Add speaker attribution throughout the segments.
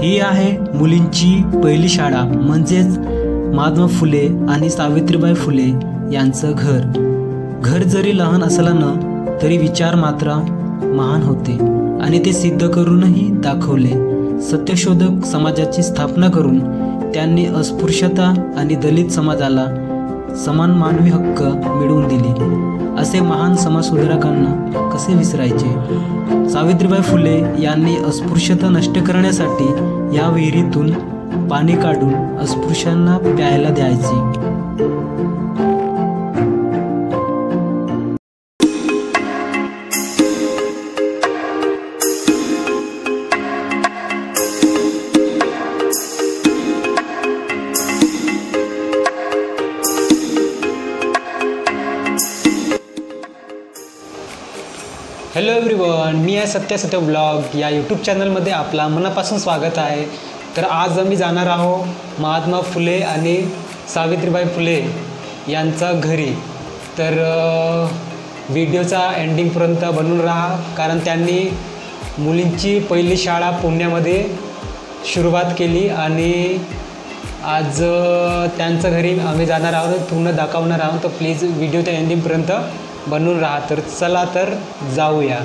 Speaker 1: ही आहे मुलींची पहिली शाळा म्हणजेच महात्मा फुले आणि सावित्रीबाई फुले यांचं घर जरी लहान असलं ना तरी विचार मात्र महान होते आणि ते सिद्ध करूनही दाखवले। सत्यशोधक समाजाची स्थापना करून त्यांनी अस्पृश्यता आणि दलित समाजाला समान मानवी हक्क मिळवून दिले। असे महान समाजसुधारकांना कसे विसरायचे। सावित्रीबाई फुले यांनी अस्पृश्यता नष्ट करण्यासाठी या विहिरीतून पाणी काढून अस्पृश्यांना प्यायला द्यायचे।
Speaker 2: हॅलो एव्हरीवन, मी आहे सत्य ब्लॉग या यूट्यूब चॅनलमध्ये आपला मनापासून स्वागत आहे। तर आज आम्ही जाणार आहोत महात्मा फुले आणि सावित्रीबाई फुले यांचा घरी। तर व्हिडिओचा एंडिंगपर्यंत बनून राहा, कारण त्यांनी मुलींची पहिली शाळा पुण्यामध्ये सुरुवात केली आणि आज त्यांच्या घरी आम्ही जाणार आहोत, पूर्ण दाखवणार आहोत। तर प्लीज व्हिडिओच्या एंडिंगपर्यंत बनून राहा। तर चला तर जाऊया।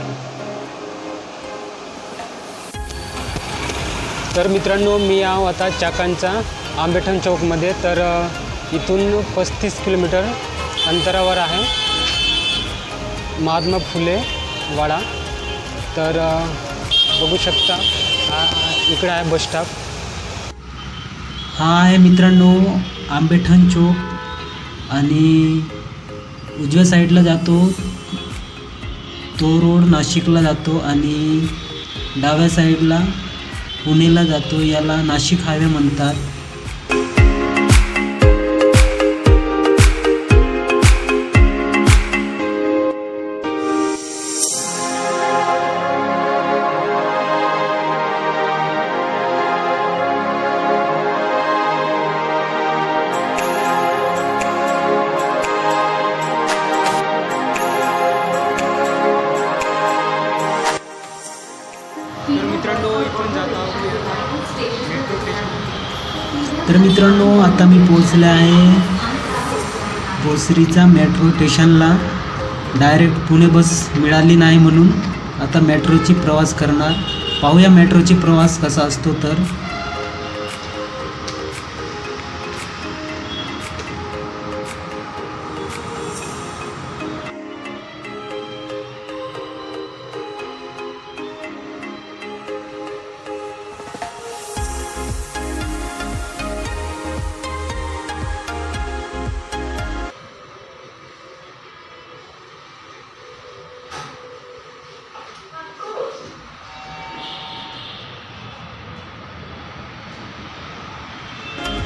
Speaker 2: तर मित्रांनो, मी आहो आता चाकणच्या आंबेठण चौकमध्ये। तर इथून 35 किलोमीटर अंतरावर आहे महात्मा फुले वाडा। तर बघू शकता इकडे आहे बस स्टॉप।
Speaker 1: हा आहे मित्रांनो आंबेठण चौक आणि उजव्या साईडला जातो तो रोड नाशिकला जातो आणि डाव्या साईडला पुणेला जातो। याला नाशिक हायवे म्हणतात। तर मित्रांनो, आता मी पोहोचले आहे भोसरीच्या मेट्रो स्टेशनला। डायरेक्ट पुणे बस मिळाली नाही म्हणून आता मेट्रोची प्रवास करणार। पाहूया मेट्रोची प्रवास कसा असतो। तर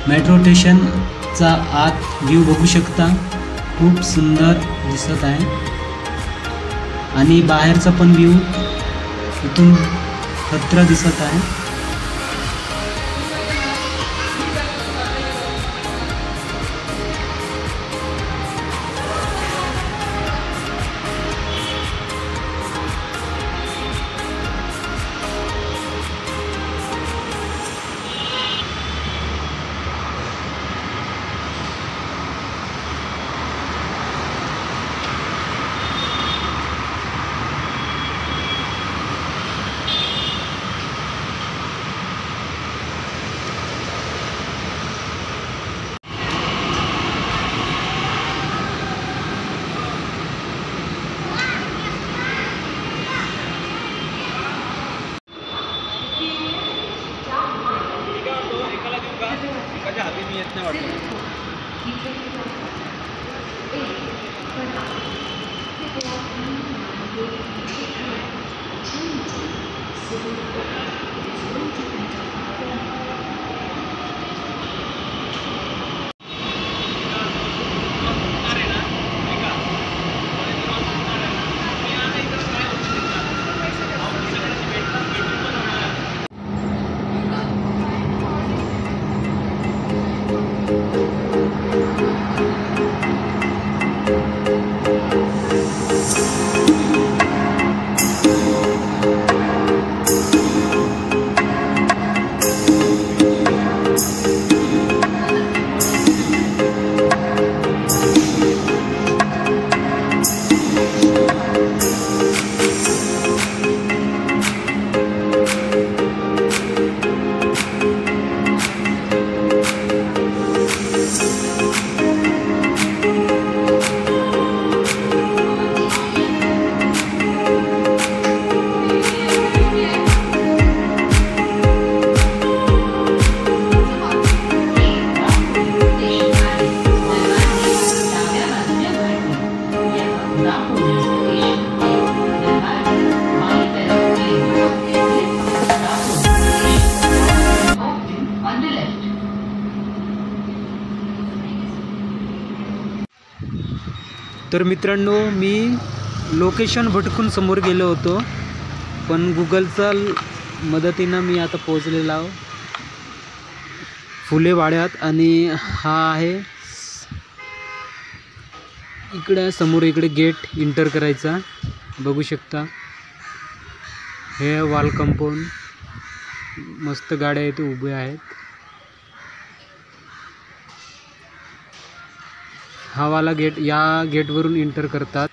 Speaker 1: मेट्रो स्टेशनचा आत व्ह्यू बघू शकता, खूप सुंदर दिसत आहे आणि बाहेरचा पण व्ह्यू इथून खतरा दिसत आहे। तर मित्रांनो, मी लोकेशन भटकून समोर गेलो होतो, पण गुगलचा मदतीनं मी आता पोहोचलेलो आहो फुले वाड्यात. आणि हा आहे इकडे समोर, इकडे गेट इंटर करायचा, बघू शकता. हे वॉल कंपाऊंड, मस्त गाड्या इथे उभ्या आहेत. हा वाला गेट, या गेटवरून इंटर करतात.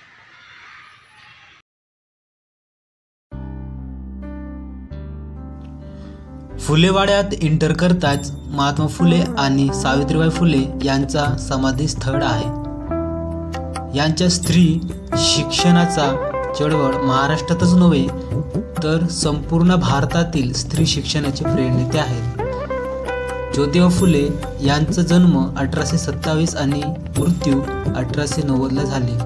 Speaker 1: फुलेवाड्यात इंटर करताच महात्मा फुले आणि सावित्रीबाई फुले यांचा समाधी स्थळ आहे. यांच्या स्त्री शिक्षणाचा चळवळ महाराष्ट्रातच नव्हे तर संपूर्ण भारतातील स्त्री शिक्षणाचे प्रेरणाते आहेत. ज्योतिबा फुले यांचा जन्म 1827 आणि मृत्यू 1890 झाले.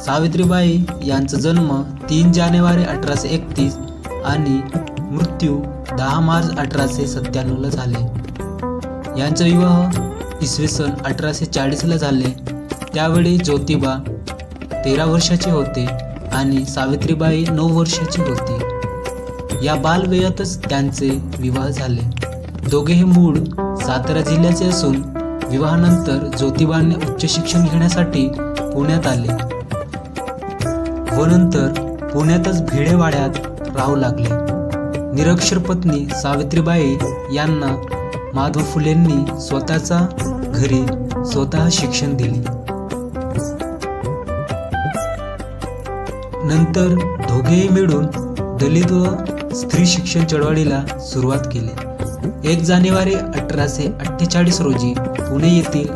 Speaker 1: सावित्रीबाई यांचा जन्म 3 जानेवारी 1831 आणि मृत्यू 10 मार्च 1897 झाले. यांचा विवाह इसवी सन 1840 झाले. त्यावेळी ज्योतिबा 13 वर्षाचे होते आणि सावित्रीबाई 9 वर्षाची होती. या बालवयातच त्यांचे विवाह झाले. दोघेही मूळ सातारा जिल्ह्याचे असून विवाहानंतर ज्योतिबांनी उच्च शिक्षण घेण्यासाठी पुण्यात आले व नंतर पुण्यातच भिडेवाड्यात राहू लागले. निरक्षर पत्नी सावित्रीबाई यांना महात्मा फुलेंनी स्वतःच्या घरी स्वतः शिक्षण दिले. नंतर दोघेही मिळून दलित व स्त्री शिक्षण चळवळीला सुरुवात केली. 1 जानेवारी 1848 रोजी पुणे येथील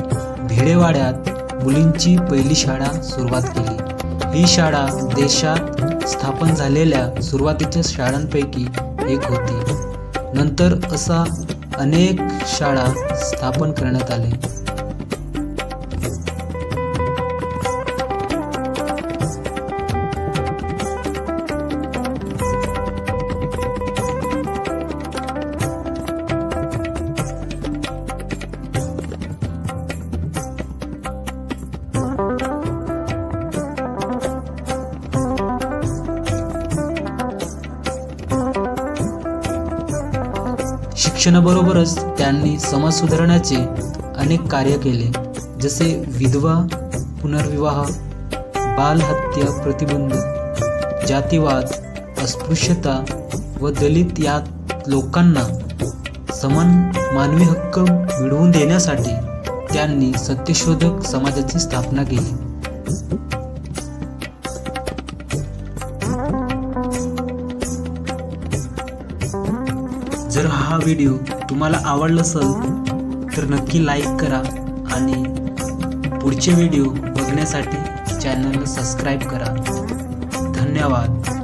Speaker 1: भिडेवाड्यात मुलींची पहिली शाळा सुरुवात केली. ही शाळा देशात स्थापन झालेल्या सुरुवातीच्या शाळांपैकी एक होती. नंतर असा अनेक शाळा स्थापन करण्यात आल्या. शिक्षणाबरोबरच त्यांनी समाज सुधारण्याचे अनेक कार्य केले, जसे विधवा पुनर्विवाह, बालहत्या प्रतिबंध, जातीवाद, अस्पृश्यता व दलित या लोकांना समान मानवी हक्क मिळवून देण्यासाठी त्यांनी सत्यशोधक समाजाची स्थापना केली. जर हा व्हिडिओ तुम्हाला आवडला असेल तर नक्की लाईक करा आणि पुढचे व्हिडिओ बघण्यासाठी चॅनलला सबस्क्राईब करा. धन्यवाद.